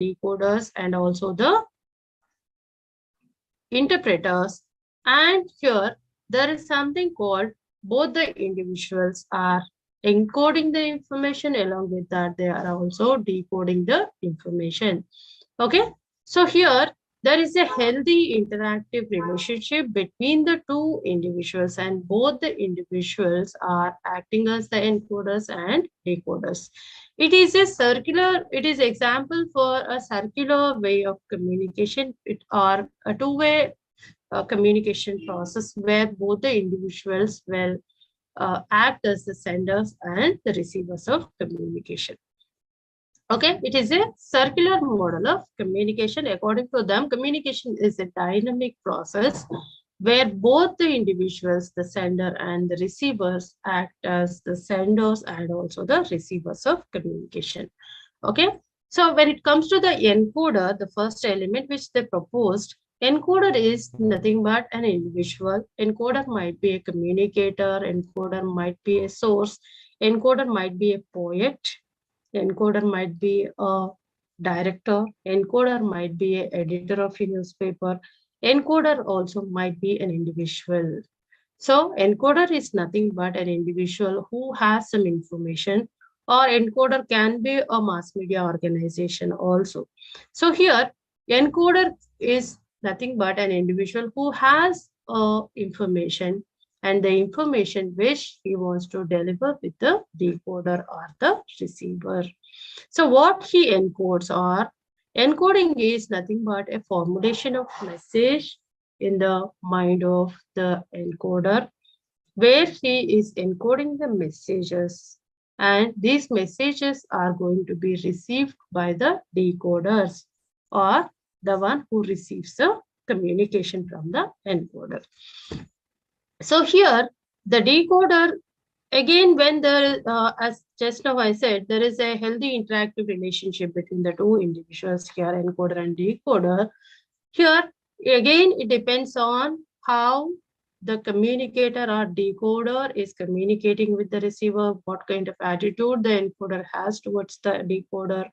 decoders and also the interpreters. And here there is something called both the individuals are encoding the information, along with that they are also decoding the information. Okay, so here there is a healthy interactive relationship between the two individuals, and both the individuals are acting as the encoders and decoders. It is a circular, it is example for a circular way of communication, or a two-way communication process where both the individuals will act as the senders and the receivers of communication. Okay, it is a circular model of communication. According to them, communication is a dynamic process where both the individuals, the sender and the receivers, act as the senders and also the receivers of communication. Okay, so when it comes to the encoder, the first element which they proposed, encoder is nothing but an individual. Encoder might be a communicator, encoder might be a source, encoder might be a poet, encoder might be a director, encoder might be an editor of a newspaper, encoder also might be an individual. So encoder is nothing but an individual who has some information, or encoder can be a mass media organization also. So here encoder is nothing but an individual who has information, and the information which he wants to deliver with the decoder or the receiver. So what he encodes, or encoding is nothing but a formulation of message in the mind of the encoder, where he is encoding the messages, and these messages are going to be received by the decoders, or the one who receives the communication from the encoder. So here the decoder, again, when there, as just now I said, there is a healthy interactive relationship between the two individuals here, encoder and decoder. Here, again, it depends on how the communicator or decoder is communicating with the receiver, what kind of attitude the encoder has towards the decoder.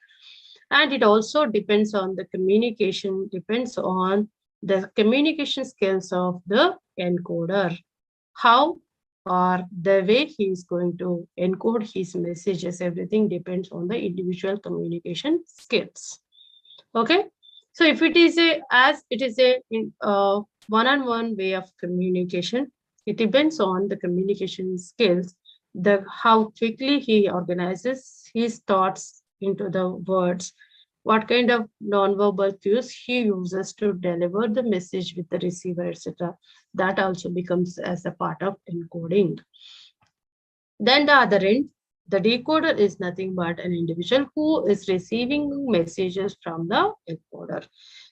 And it also depends on the communication, depends on the communication skills of the encoder. How or the way he is going to encode his messages, everything depends on the individual communication skills. Okay, so if it is a, as it is a one-on-one way of communication, it depends on the communication skills, the how quickly he organizes his thoughts into the words, what kind of non-verbal cues he uses to deliver the message with the receiver, etc. That also becomes as a part of encoding. Then the other end, the decoder is nothing but an individual who is receiving messages from the encoder.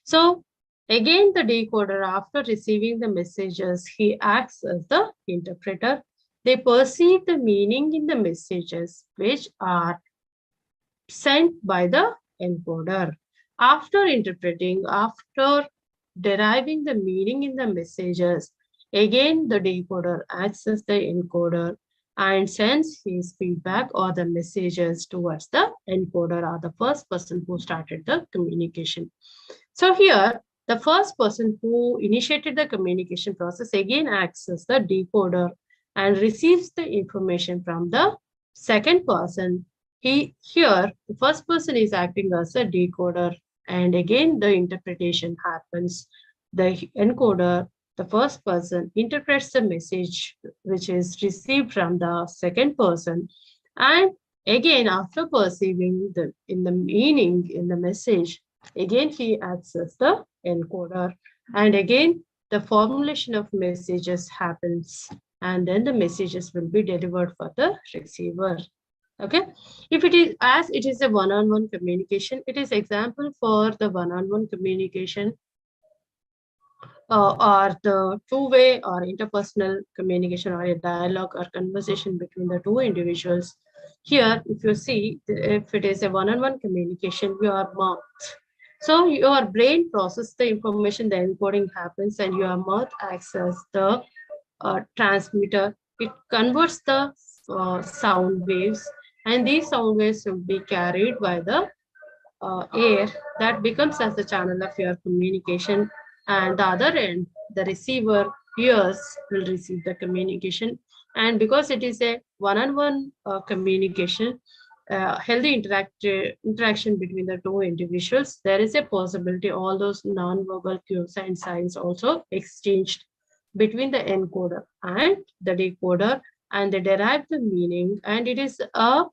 So again, the decoder, after receiving the messages, he acts as the interpreter. They perceive the meaning in the messages which are sent by the encoder. After interpreting, after deriving the meaning in the messages, again the decoder acts as the encoder and sends his feedback or the messages towards the encoder, or the first person who started the communication. So here, the first person who initiated the communication process again acts as the decoder and receives the information from the second person. Here, the first person is acting as a decoder, and again the interpretation happens. The encoder, the first person, interprets the message which is received from the second person, and again after perceiving the in the meaning in the message, again he acts as the encoder, and again the formulation of messages happens, and then the messages will be delivered for the receiver. Okay, if it is, as it is a one-on-one communication, it is example for the one-on-one communication, or the two-way or interpersonal communication, or a dialogue or conversation between the two individuals. Here, if you see, if it is a one-on-one communication, your mouth. So your brain processes the information, the encoding happens, and your mouth acts as the transmitter. It converts the sound waves, and these sound waves will be carried by the air that becomes as the channel of your communication, and the other end, the receiver ears will receive the communication. And because it is a one-on-one communication, healthy interaction between the two individuals, there is a possibility all those non-verbal cues and signs also exchanged between the encoder and the decoder, and they derive the meaning. And it is a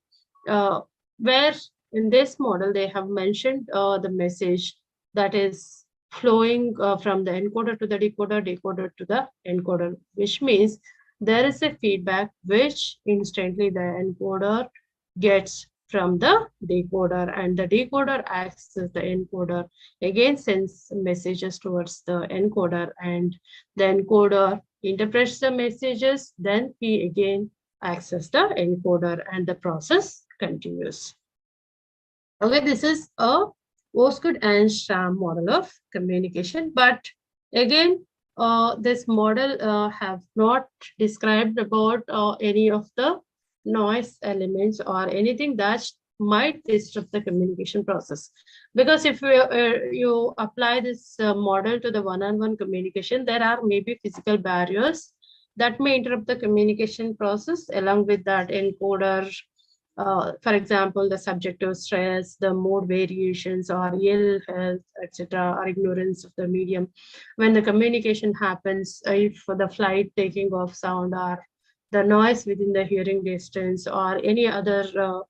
where in this model they have mentioned the message that is flowing from the encoder to the decoder, decoder to the encoder, which means there is a feedback which instantly the encoder gets from the decoder, and the decoder acts as the encoder, again sends messages towards the encoder, and the encoder interprets the messages, then he again access the encoder, and the process continues. Okay, this is a Osgood and Schramm model of communication, but again, this model have not described about any of the noise elements or anything that might disrupt the communication process. Because if you apply this model to the one-on-one communication, there are maybe physical barriers that may interrupt the communication process. Along with that, encoder, for example, the subjective stress, the mood variations, or ill health, etc., or ignorance of the medium. When the communication happens, if the flight taking off sound, or the noise within the hearing distance, or any other,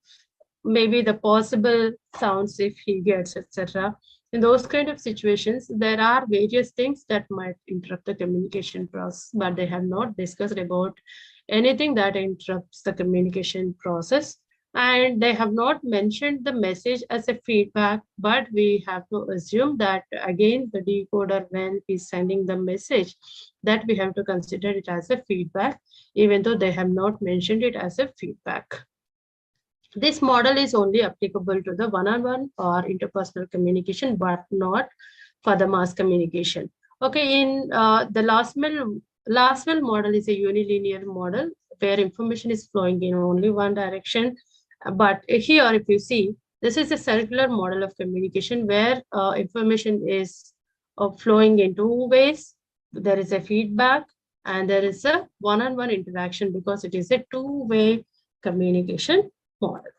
maybe the possible sounds if he gets, etc. In those kind of situations, there are various things that might interrupt the communication process, but they have not discussed about anything that interrupts the communication process. And they have not mentioned the message as a feedback, but we have to assume that again the decoder, when he's sending the message, that we have to consider it as a feedback, even though they have not mentioned it as a feedback. This model is only applicable to the one-on-one or interpersonal communication, but not for the mass communication. Okay, in the Lasswell model is a unilinear model where information is flowing in only one direction. But here, if you see, this is a circular model of communication where information is flowing in two ways. There is a feedback and there is a one-on-one interaction, because it is a two-way communication model.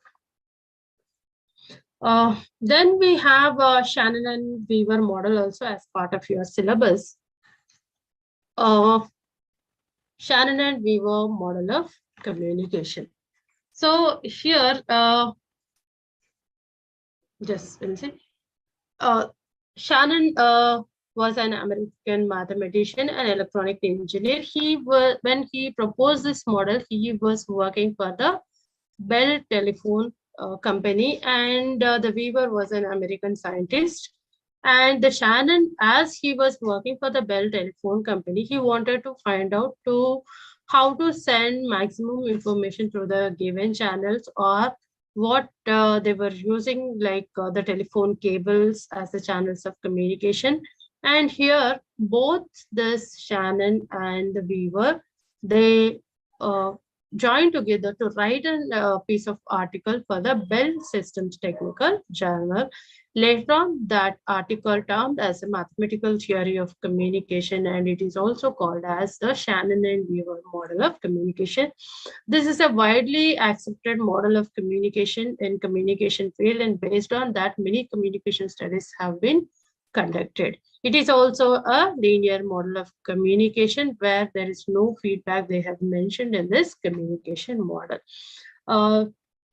Then we have Shannon and Weaver model also as part of your syllabus. Shannon and Weaver model of communication. So here, just one second. Shannon was an American mathematician and electronic engineer. When he proposed this model, he was working for the Bell Telephone company, and the Weaver was an American scientist. And the Shannon, as he was working for the Bell Telephone company, he wanted to find out how to send maximum information through the given channels, or what they were using, like the telephone cables as the channels of communication. And here, both this Shannon and the Weaver, they joined together to write a piece of article for the Bell Systems Technical Journal. Later on, that article termed as a mathematical theory of communication, and it is also called as the Shannon and Weaver model of communication. This is a widely accepted model of communication in communication field, and based on that, many communication studies have been conducted. It is also a linear model of communication where there is no feedback they have mentioned in this communication model.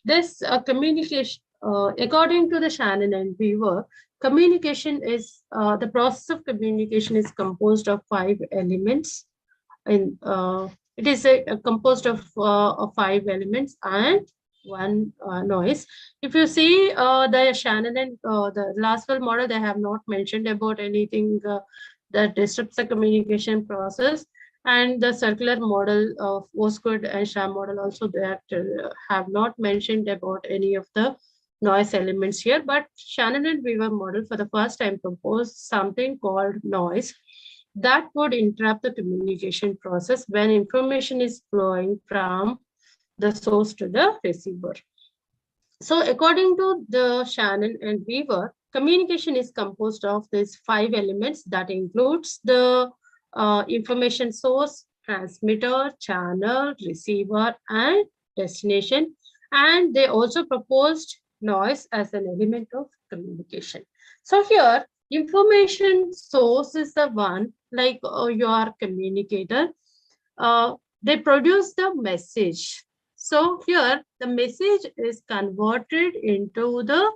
This communication, according to the Shannon and Weaver, communication is the process of communication is composed of 5 elements. It is composed of 5 elements and 1 noise. If you see the Shannon and the Lasswell model, they have not mentioned about anything that disrupts the communication process. And the circular model of Osgood and Schramm model also, that have not mentioned about any of the noise elements here. But Shannon and Weaver model for the first time proposed something called noise that would interrupt the communication process when information is flowing from the source to the receiver. So according to the Shannon and Weaver, communication is composed of these 5 elements that includes the information source, transmitter, channel, receiver, and destination. And they also proposed noise as an element of communication. So here, information source is the one like your communicator. They produce the message. So here the message is converted into the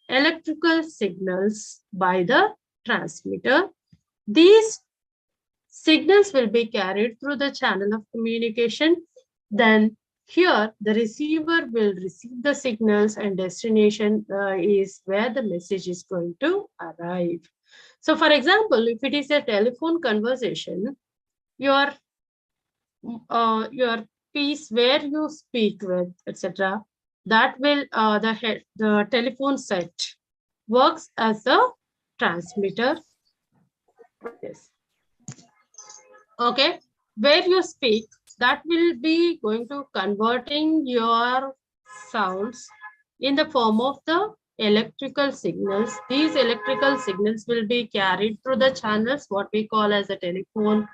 electrical signals by the transmitter. These signals will be carried through the channel of communication. Then here the receiver will receive the signals and destination is where the message is going to arrive. So for example, if it is a telephone conversation, your your piece where you speak with, etc. That will the telephone set works as a transmitter. Yes. Okay. Where you speak, that will be going to converting your sounds in the form of the electrical signals. These electrical signals will be carried through the channels, what we call as a telephone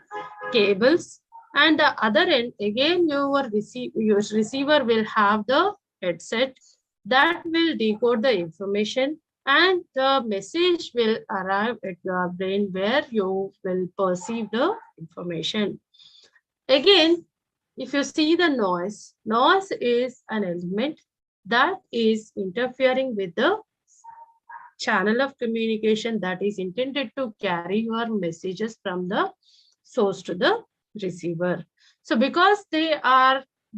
cables, and the other end again your receiver will have the headset that will decode the information, and the message will arrive at your brain where you will perceive the information. Again, if you see the noise is an element that is interfering with the channel of communication that is intended to carry your messages from the source to the receiver. So because they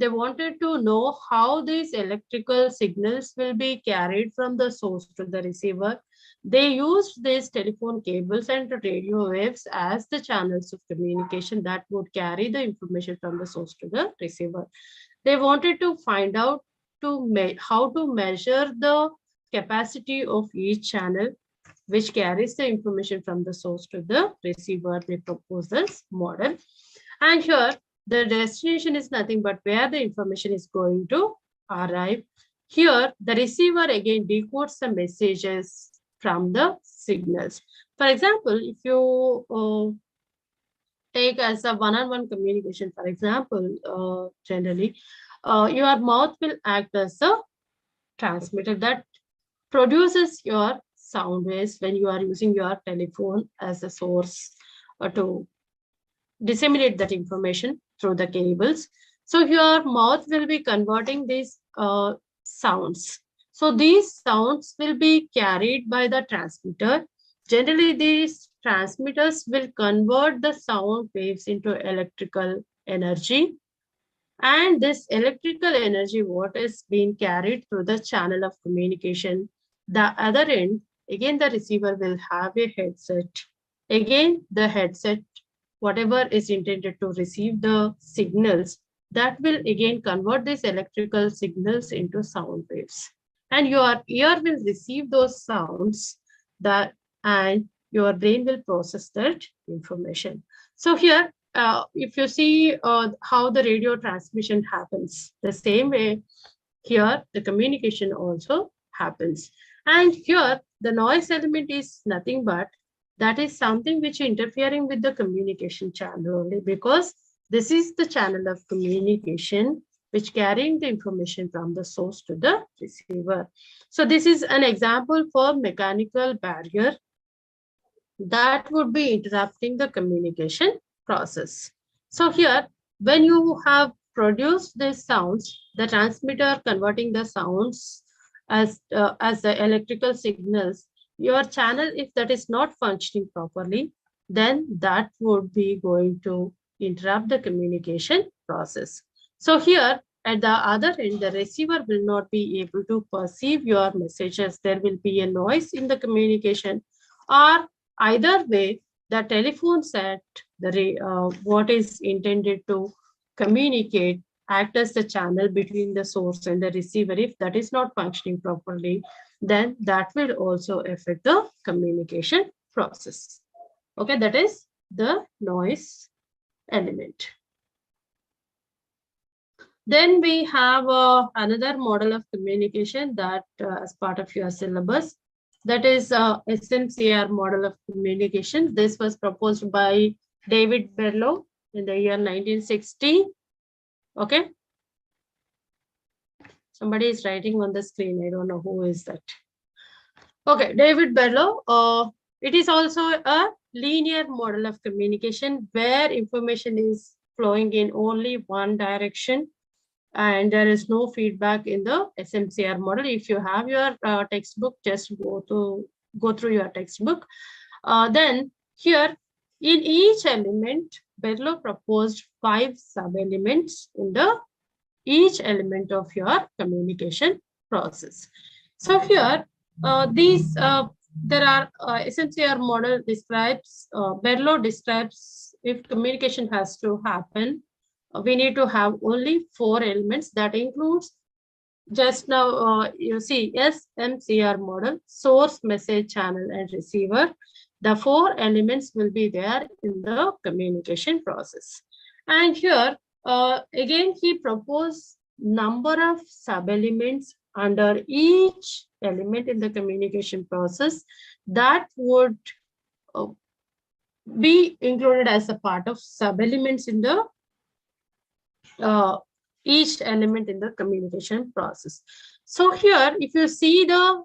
wanted to know how these electrical signals will be carried from the source to the receiver, they used these telephone cables and radio waves as the channels of communication that would carry the information from the source to the receiver. They wanted to find out how to measure the capacity of each channel which carries the information from the source to the receiver. They propose this model. And here, the destination is nothing but where the information is going to arrive. Here, the receiver again decodes the messages from the signals. For example, if you take as a one-on-one communication, for example, generally, your mouth will act as a transmitter that produces your sound waves when you are using your telephone as a source to disseminate that information through the cables. So your mouth will be converting these sounds. So these sounds will be carried by the transmitter. Generally, these transmitters will convert the sound waves into electrical energy. And this electrical energy, what is being carried through the channel of communication. The other end, again, the receiver will have a headset. Again, the headset, whatever is intended to receive the signals, that will again convert these electrical signals into sound waves. And your ear will receive those sounds that, and your brain will process that information. So here, if you see how the radio transmission happens, the same way here the communication also happens. And here the noise element is nothing but that is something which interfering with the communication channel only, because this is the channel of communication which carrying the information from the source to the receiver. So this is an example for mechanical barrier that would be interrupting the communication process. So here, when you have produced these sounds, the transmitter converting the sounds as the electrical signals, your channel, if that is not functioning properly, then that would be going to interrupt the communication process. So here, at the other end, the receiver will not be able to perceive your messages. There will be a noise in the communication, or either way, the telephone set, what is intended to communicate, act as the channel between the source and the receiver. If that is not functioning properly, then that will also affect the communication process. Okay, that is the noise element. Then we have another model of communication that as part of your syllabus, that is SMCR model of communication. This was proposed by David Berlow in the year 1960. Okay. Somebody is writing on the screen. I don't know who is that. Okay, David Berlow. It is also a linear model of communication where information is flowing in only one direction and there is no feedback in the SMCR model. If you have your textbook, just go through your textbook. Then here, in each element, Berlow proposed 5 sub-elements in each element of your communication process. So here, there are SMCR model describes, Berlow describes if communication has to happen, we need to have only 4 elements. That includes just now you see SMCR model, source, message, channel, and receiver. The 4 elements will be there in the communication process. And here again he proposed number of sub-elements under each element in the communication process that would be included as a part of sub-elements in the each element in the communication process. So here, if you see the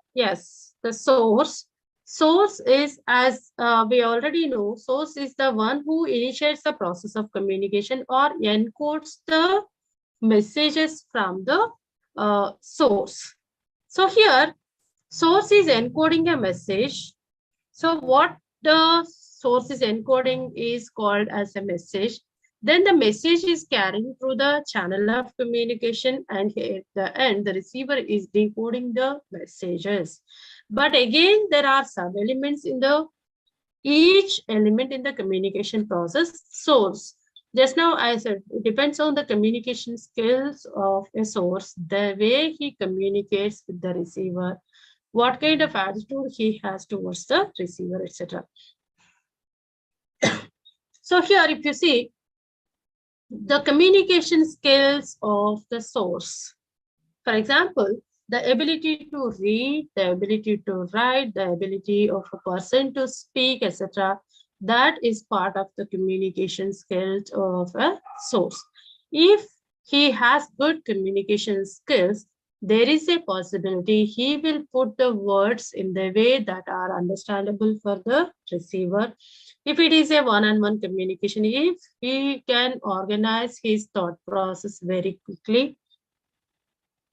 source is, as we already know, source is the one who initiates the process of communication or encodes the messages from the source. So here, source is encoding a message. So what the source is encoding is called as a message. Then the message is carrying through the channel of communication, and at the end, the receiver is decoding the messages. But again, there are sub-elements in each element in the communication process. Source. Just now I said, it depends on the communication skills of a source, the way he communicates with the receiver, what kind of attitude he has towards the receiver, etc. So here, if you see, the communication skills of the source. For example, the ability to read, the ability to write, the ability of a person to speak, etc. That is part of the communication skills of a source. If he has good communication skills, there is a possibility he will put the words in the way that are understandable for the receiver. If it is a one-on-one communication, if he can organize his thought process very quickly,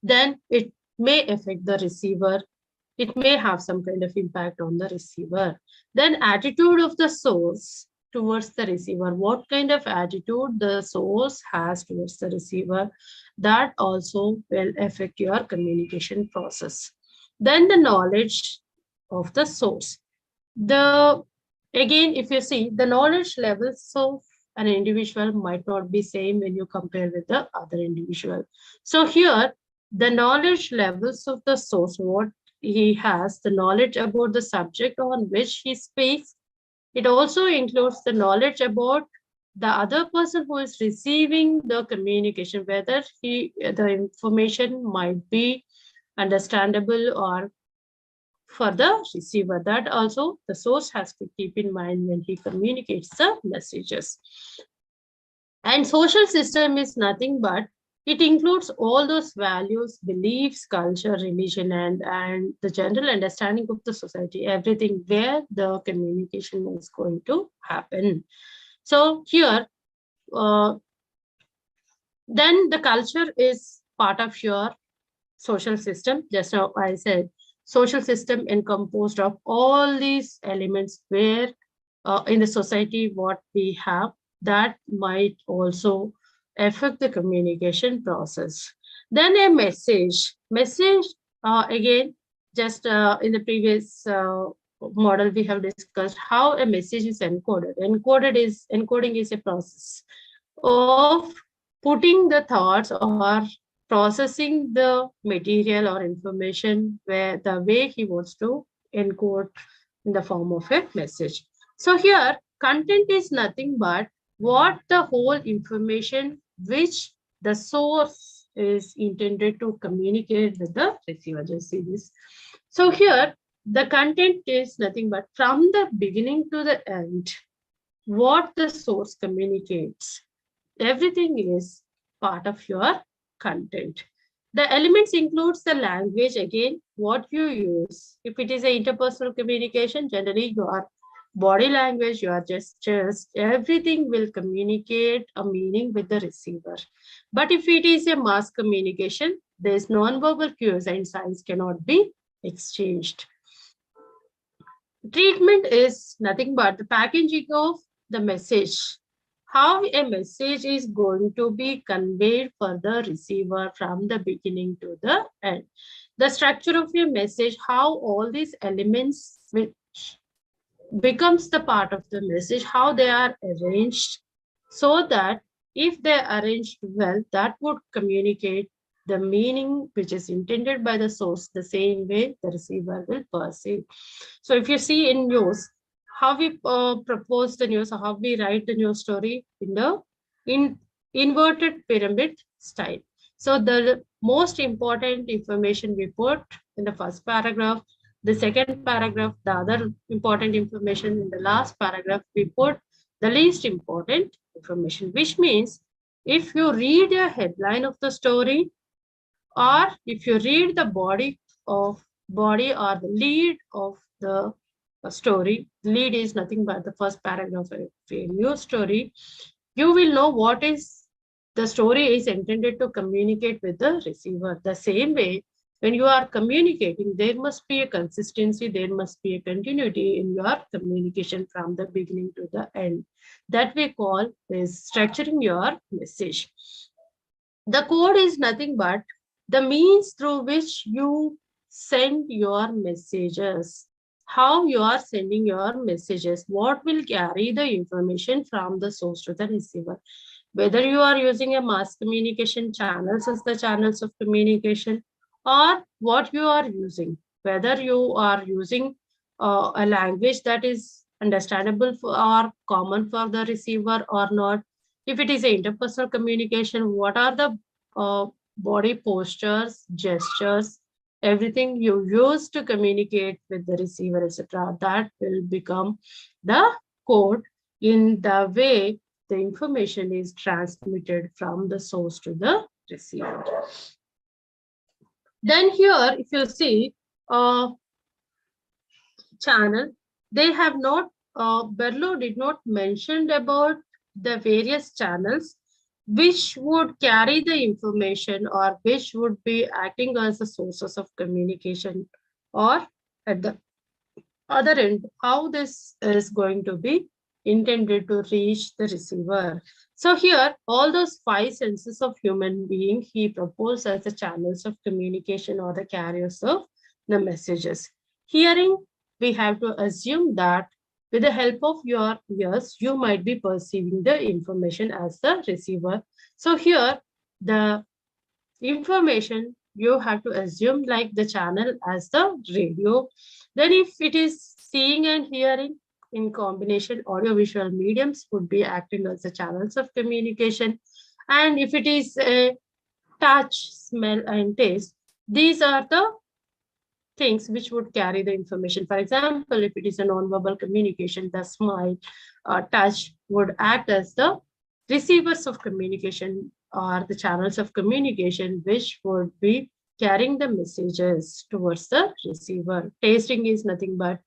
then it may affect the receiver. It may have some kind of impact on the receiver. Then attitude of the source towards the receiver. What kind of attitude the source has towards the receiver, that also will affect your communication process. Then the knowledge of the source. Again, if you see, the knowledge levels of an individual might not be same when you compare with the other individual. So here, the knowledge levels of the source, what he has, the knowledge about the subject on which he speaks. It also includes the knowledge about the other person who is receiving the communication, whether the information might be understandable or for the receiver. That also the source has to keep in mind when he communicates the messages. And social system is nothing but it includes all those values, beliefs, culture, religion, and the general understanding of the society, everything where the communication is going to happen. So here, then the culture is part of your social system. Just now I said, social system composed of all these elements where in the society what we have, that might also affect the communication process. Then a message. Again, just in the previous model, we have discussed how a message is encoded. Encoding is a process of putting the thoughts or processing the material or information where the way he wants to encode in the form of a message. So here, content is nothing but what the whole information which the source is intended to communicate with the receiver. Just see this. So here, the content is nothing but from the beginning to the end, what the source communicates. Everything is part of your content. The elements includes the language, again, what you use. If it is a interpersonal communication, generally your body language, your gestures, everything will communicate a meaning with the receiver. But if it is a mass communication, there's non-verbal cues and signs cannot be exchanged. Treatment is nothing but the packaging of the message. How a message is going to be conveyed for the receiver from the beginning to the end. The structure of your message, how all these elements which becomes the part of the message, how they are arranged, so that if they are arranged well, that would communicate the meaning which is intended by the source the same way the receiver will perceive. So if you see in news, how we propose the news, how we write the news story in the inverted pyramid style. So the most important information we put in the first paragraph, the second paragraph, the other important information in the last paragraph, we put the least important information, which means if you read a headline of the story, or if you read the body or the lead of the story, lead is nothing but the first paragraph of a news story, you will know what is the story is intended to communicate with the receiver. The same way, when you are communicating, there must be a consistency, there must be a continuity in your communication from the beginning to the end. That we call is structuring your message. The code is nothing but the means through which you send your messages. How you are sending your messages, what will carry the information from the source to the receiver. Whether you are using a mass communication channels as the channels of communication, or what you are using, whether you are using a language that is understandable for, or common for the receiver or not. If it is an interpersonal communication, what are the uh, body postures, gestures, everything you use to communicate with the receiver, etc. That will become the code in the way the information is transmitted from the source to the receiver. Then here, if you see channel, they have not, Berlo did not mention about the various channels which would carry the information or which would be acting as the sources of communication, or at the other end, how this is going to be intended to reach the receiver. So here, all those five senses of human being, he proposed as the channels of communication or the carriers of the messages. Hearing, we have to assume that with the help of your ears, you might be perceiving the information as the receiver. So here, the information you have to assume like the channel as the radio. Then if it is seeing and hearing in combination, audiovisual mediums would be acting as the channels of communication. And if it is a touch, smell and taste, these are the things which would carry the information. For example, if it is a non-verbal communication, the smile, touch would act as the receivers of communication or the channels of communication, which would be carrying the messages towards the receiver. Tasting is nothing but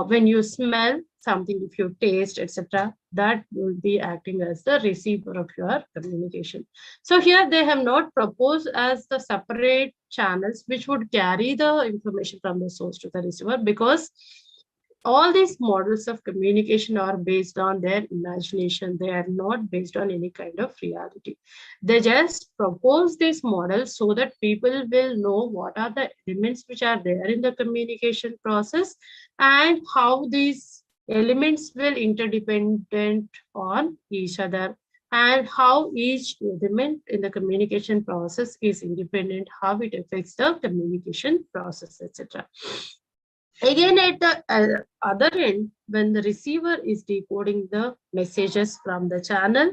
when you smell something, if you taste, etc., that will be acting as the receiver of your communication. So here they have not proposed as the separate channels which would carry the information from the source to the receiver, because all these models of communication are based on their imagination. They are not based on any kind of reality. They just propose these models so that people will know what are the elements which are there in the communication process and how these elements will interdependent on each other, and how each element in the communication process is independent, how it affects the communication process, etc. Again, at the other end, when the receiver is decoding the messages from the channel,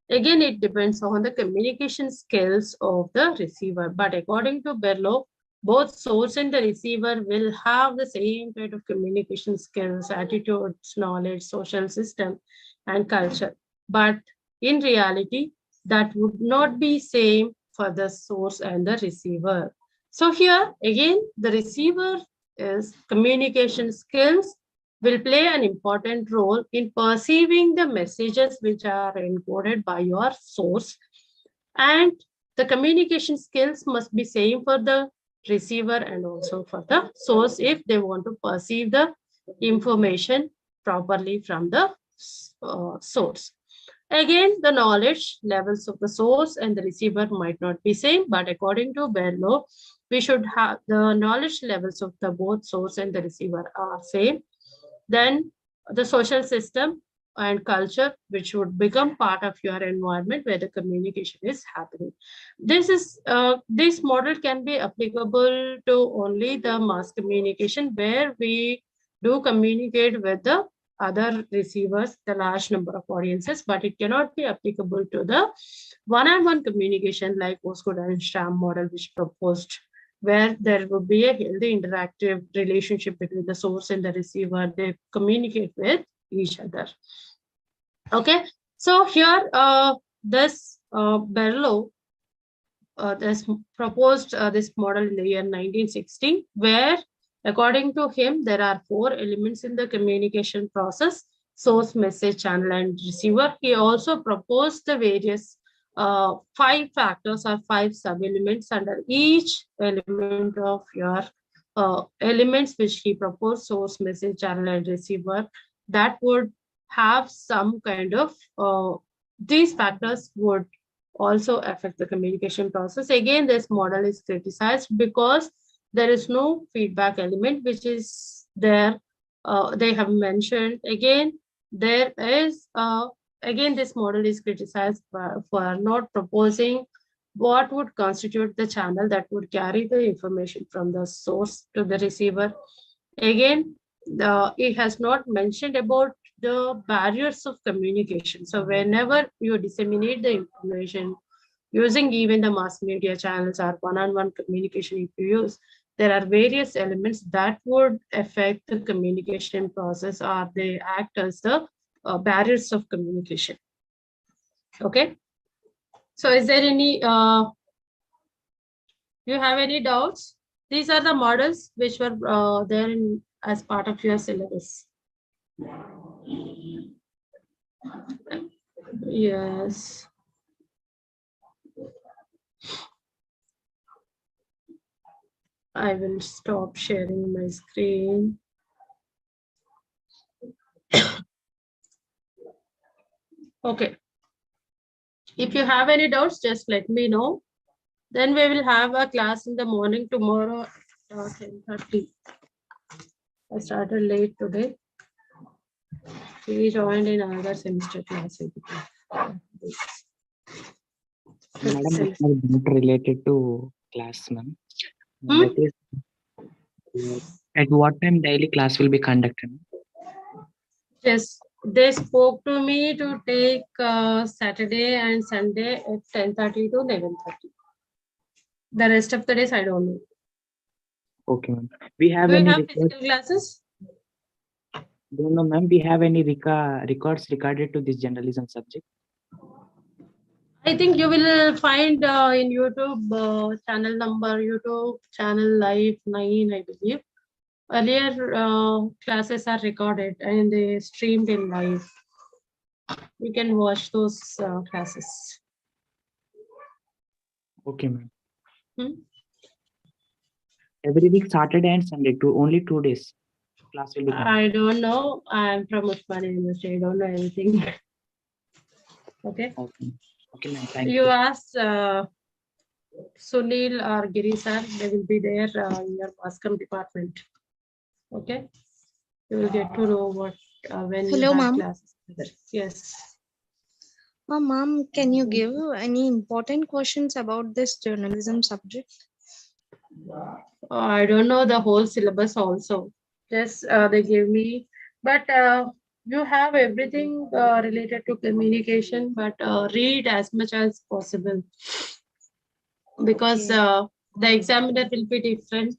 Again, it depends on the communication skills of the receiver. But according to Berlow, both source and the receiver will have the same kind of communication skills, attitudes, knowledge, social system, and culture. But in reality, that would not be same for the source and the receiver. So here again, the receiver is communication skills will play an important role in perceiving the messages which are encoded by your source, and the communication skills must be same for the receiver and also for the source if they want to perceive the information properly from the source. Again, the knowledge levels of the source and the receiver might not be same, but according to Berlow, we should have the knowledge levels of the both source and the receiver are same. Then the social system and culture, which would become part of your environment where the communication is happening. This model can be applicable to only the mass communication, where we do communicate with the other receivers, the large number of audiences, but it cannot be applicable to the one-on-one communication like Osgood and Stam model, which proposed, where there would be a healthy interactive relationship between the source and the receiver. They communicate with each other. Okay, so here this Berlow this proposed this model in the year 1960, where according to him, there are 4 elements in the communication process: source, message, channel, and receiver. He also proposed the various 5 factors or 5 sub-elements under each element of your elements which he proposed: source, message, channel, and receiver. That would have some kind of these factors would also affect the communication process. Again, this model is criticized because there is no feedback element which is there. They have mentioned again, there is again, this model is criticized for not proposing what would constitute the channel that would carry the information from the source to the receiver. Again, it has not mentioned about the barriers of communication. So whenever you disseminate the information using even the mass media channels or one-on-one communication, if you use, there are various elements that would affect the communication process, or they act as the barriers of communication. Okay. So is there any, you have any doubts? These are the models which were there in, as part of your syllabus. Yes. I will stop sharing my screen. Okay. If you have any doubts, just let me know. Then we will have a class in the morning tomorrow at 10:30. I started late today. We joined in another semester class. Madam, it's not related to class, ma'am. That is, at what time daily class will be conducted? Yes, they spoke to me to take Saturday and Sunday at 10:30 to 11:30. The rest of the days, I don't know. Okay, ma'am. We have Do you any have physical classes? Don't know, ma'am. We have any records regarded to this journalism subject? I think you will find in YouTube channel number, YouTube channel live 9, I believe. Earlier classes are recorded and they streamed in live. You can watch those classes. Okay, ma'am. Hmm? Every week, Saturday and Sunday, only 2 days. Class will be conducted. I don't know. I'm from Usmania University. I don't know anything. Okay. Okay, ma'am. Thank you. Ask Sunil or Giri sir. They will be there in your Bascom department. Okay. You will get to know what when Hello, you have ma'am. classes. Yes. Ma'am, can you give any important questions about this journalism subject? I don't know the whole syllabus also. Just they gave me, but you have everything related to communication, but read as much as possible because Okay. the examiner will be different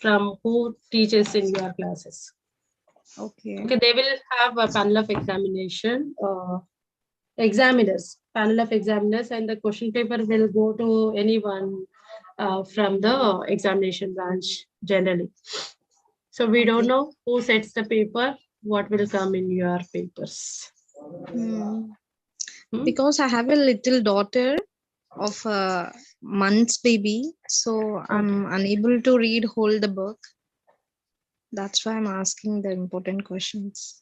from who teaches in your classes. Okay. Okay, they will have a panel of examination, examiners, panel of examiners, and the question paper will go to anyone from the examination branch generally. So we don't Okay. know who sets the paper, what will come in your papers. Hmm. Hmm? Because I have a little daughter of a month's baby, so I'm unable to read whole the book. That's why I'm asking the important questions.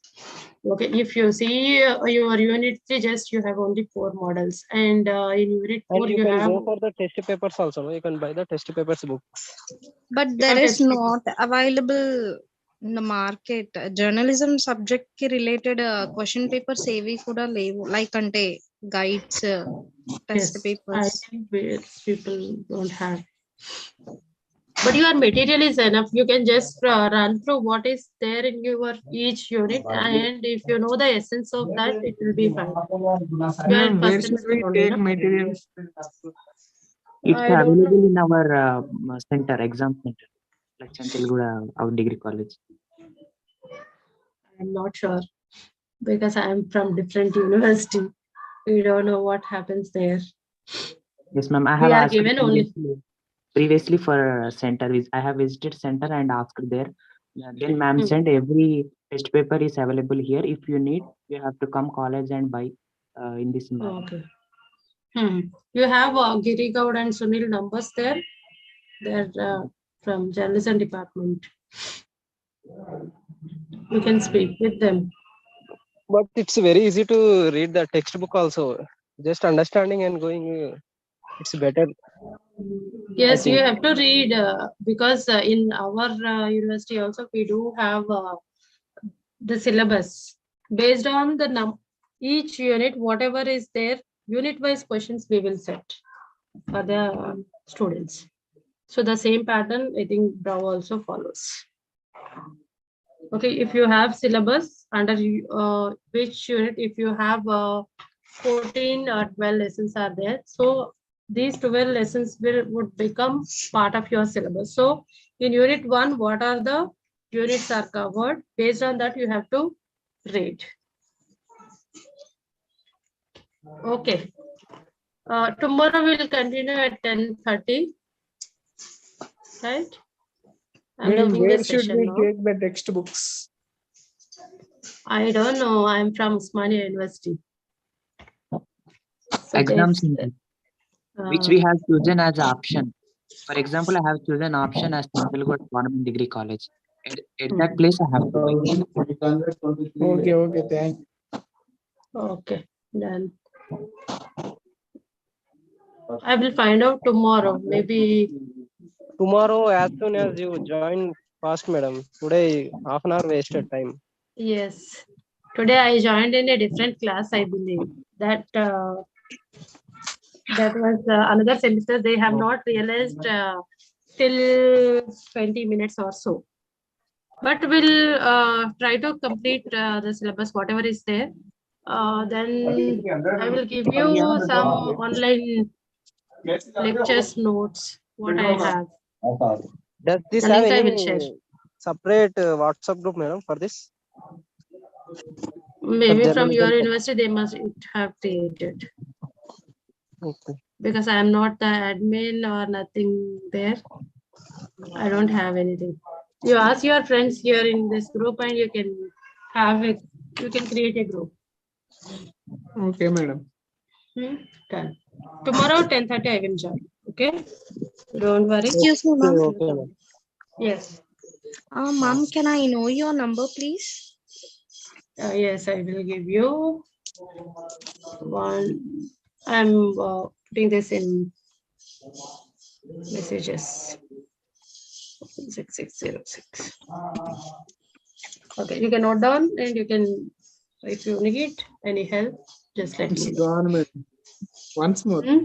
Okay, if you see your unit 3, just you have only 4 models, and in unit And 4 you you can have go for the test papers also. No? You can buy the test papers books. But your there is test paper. not available in the market. Journalism subject ki related question papers ఏవి కూడా లేవు like అంటే guides test Yes, I papers. think people don't have. But your material is enough. You can just run through what is there in your each unit, and if you know the essence of that, it will be fine. You are in Ma'am, first where should semester we only, take no? materials? It's I don't know. available in our center, exam center, like Chantilguda, our degree college. I'm not sure because I'm from different university. We don't know what happens there. Yes, ma'am. I We have are asked given only. previously for center. I have visited center and asked there. Then ma'am Hmm. said every test paper is available here. If you need, you have to come college and buy in this manner. Okay. You have Giri Gaud and Sunil numbers there. They're from journalism department. You can speak with them. But it's very easy to read the textbook also. Just understanding and going, it's better. Yes, you think. have to read because in our university also we do have the syllabus based on the each unit, whatever is there, unit wise questions we will set for the students. So the same pattern I think Brow also follows. Okay, if you have syllabus under which unit, if you have 14 or 12 lessons are there, so these 12 lessons would become part of your syllabus. So in unit 1, what are the units are covered? Based on that, you have to read. Okay. Tomorrow we will continue at 10:30. Right? I'm Madam, leaving where this should session we now. take the textbooks? I don't know. I'm from Osmania University. So Exam just, center, which we have chosen as an option. For example, I have chosen option as Chantilguda Government Degree College. At that place, I have to buy. Okay, thank you. Okay, then I will find out tomorrow. Maybe Tomorrow, as soon as you join fast, madam. Today, half an hour wasted time. yes. Today I joined in a different class. I believe that that was another semester. They have not realized till 20 minutes or so. But we'll try to complete the syllabus, whatever is there. Then I will give you some online lectures notes, what I have. Does this The have link I will any share. separate WhatsApp group, madam, for this? Maybe For from your journalism? university, they must have created. Okay. Because I am not the admin or nothing there. I don't have anything. You ask your friends here in this group and you can have it. You can create a group. Okay, madam. Done. Tomorrow 10:30 I will join. Okay. Don't worry. Excuse me, ma'am. Okay, madam. Yes. Ma'am, can I know your number, please? Yes, I will give you one. I'm putting this in messages. 6606. Okay, you can note down and you can, if you need any help, just let It's me know. gone, madam. Once more. Yeah.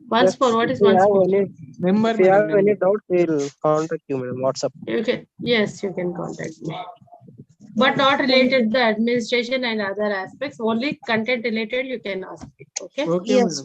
Once more, what is If you once have more? any, Number, if you have madam. any Number. doubts, we'll contact you, madam. WhatsApp. You can, yes, you can contact me. but not related to the administration and other aspects. Only content related you can ask it. Okay. Okay, Yes. madam.